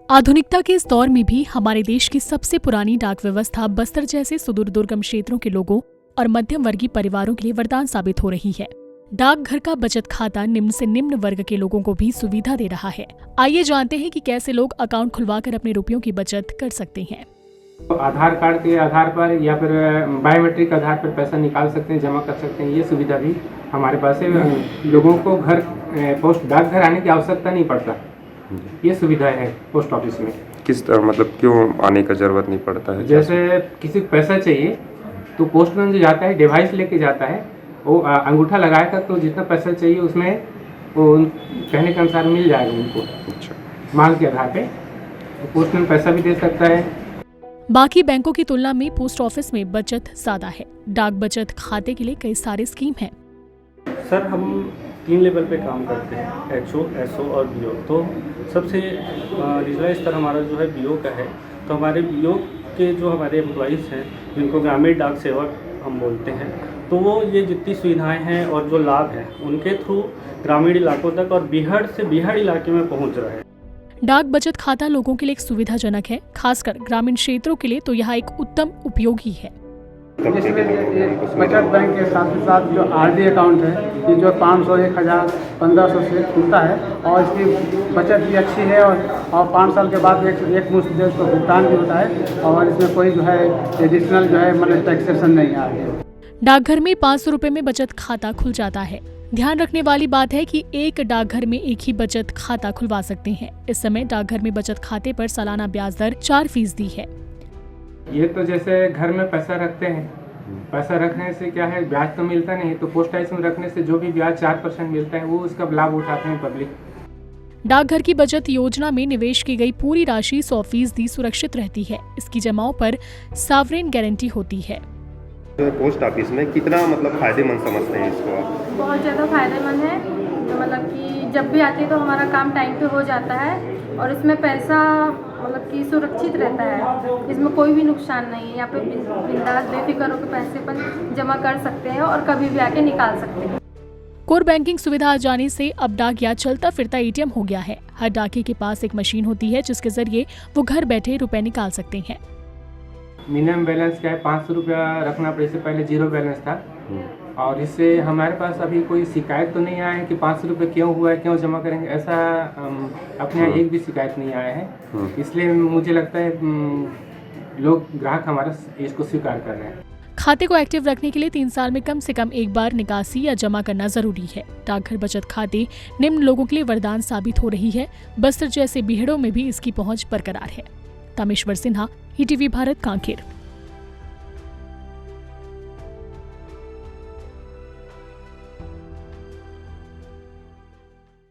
आधुनिकता के इस दौर में भी हमारे देश की सबसे पुरानी डाक व्यवस्था बस्तर जैसे सुदूर दुर्गम क्षेत्रों के लोगों और मध्यम वर्गीय परिवारों के लिए वरदान साबित हो रही है। डाकघर का बचत खाता निम्न से निम्न वर्ग के लोगों को भी सुविधा दे रहा है। आइए जानते हैं कि कैसे लोग अकाउंट खुलवाकर अपने रुपयों की बचत कर सकते हैं। आधार कार्ड के आधार पर या फिर बायोमेट्रिक आधार पर पैसा निकाल सकते हैं, जमा कर सकते हैं। ये सुविधा भी हमारे पास है। लोगों को घर पोस्ट डाकघर आने की आवश्यकता नहीं पड़ता। ये सुविधा है पोस्ट ऑफिस में। किस मतलब क्यों आने का जरूरत नहीं पड़ता है? जैसे किसी को पैसा चाहिए तो पोस्टमैन जो जाता है डिवाइस लेके जाता है, वो अंगूठा लगाएगा तो जितना पैसा चाहिए उसमें वो कहने के अनुसार मिल जाएगा उनको। अच्छा, मांग के आधार पे तो पोस्टमैन पैसा भी दे सकता है। बाकी बैंकों की तुलना में पोस्ट ऑफिस में बचत ज्यादा है। डाक बचत खाते के लिए कई सारे स्कीम हैं। सर, हम 3 लेवल पे काम करते हैं, HO, SO और BO। तो सबसे निचला स्तर हमारा जो है BO का है। तो हमारे BO के जो हमारे एम्प्लॉइज़ हैं, जिनको ग्रामीण डाक सेवक हम बोलते हैं, तो वो ये जितनी सुविधाएं हैं और जो लाभ हैं उनके थ्रू ग्रामीण इलाकों तक और बीहड़ से बीहड़ इलाके में पहुँच रहा है। डाक बचत खाता लोगों के लिए एक सुविधाजनक है, खासकर ग्रामीण क्षेत्रों के लिए तो यह एक उत्तम उपयोगी है। बचत बैंक के साथ ही साथ जो RD अकाउंट है, ये जो 500, 1000, 1500 से खुलता है और इसकी बचत भी अच्छी है और 5 साल के बाद एक मुश्त जो इसको भुगतान भी होता है और इसमें कोई जो है एडिशनल जो है मतलब टैक्सेशन नहीं आ रही है। डाकघर में 500 रुपए में बचत खाता खुल जाता है। ध्यान रखने वाली बात है कि एक डाकघर में एक ही बचत खाता खुलवा सकते हैं। इस समय डाकघर में बचत खाते पर सालाना ब्याज दर 4% है। ये तो जैसे घर में पैसा रखते हैं, पैसा रखने से क्या है, ब्याज तो मिलता नहीं, तो पोस्ट ऑफिस में रखने से जो भी ब्याज 4% मिलता है वो उसका लाभ उठाते हैं पब्लिक। डाकघर की बचत योजना में निवेश की गई पूरी राशि 100% सुरक्षित रहती है। इसकी जमाओं पर सॉवरेन गारंटी होती है। पोस्ट ऑफिस में कितना मतलब फायदेमंद समझते हैं इसको आप? बहुत ज़्यादा फायदेमंद है। मतलब कि जब भी आती है तो हमारा काम टाइम पे हो जाता है और इसमें पैसा मतलब कि सुरक्षित रहता है। इसमें कोई भी नुकसान नहीं है। यहाँ पे बिंदास बेफिक्र होकर पैसे पर जमा कर सकते हैं और कभी भी आके निकाल सकते हैं। कोर बैंकिंग सुविधा आ जाने से अब डाकिया चलता फिरता ATM हो गया है। हर डाकिये के पास एक मशीन होती है जिसके जरिए वो घर बैठे रुपए निकाल सकते हैं। मिनिमम बैलेंस क्या है, 500 रुपया रखना पड़े। इससे पहले 0 बैलेंस था और इससे हमारे पास अभी कोई शिकायत तो नहीं आया है कि 500 रुपये क्यों हुआ है, क्यों जमा करेंगे, ऐसा अपने यहाँ एक भी शिकायत नहीं आया है। इसलिए मुझे लगता है लोग ग्राहक हमारा इसको स्वीकार कर रहे हैं। खाते को एक्टिव रखने के लिए 3 साल में कम से कम एक बार निकासी या जमा करना जरूरी है। डाकघर बचत खाते निम्न लोगों के लिए वरदान साबित हो रही है। बस्तर जैसे बीहड़ों में भी इसकी पहुंच बरकरार है। तामेश्वर सिन्हा, ETV भारत, कांकेर।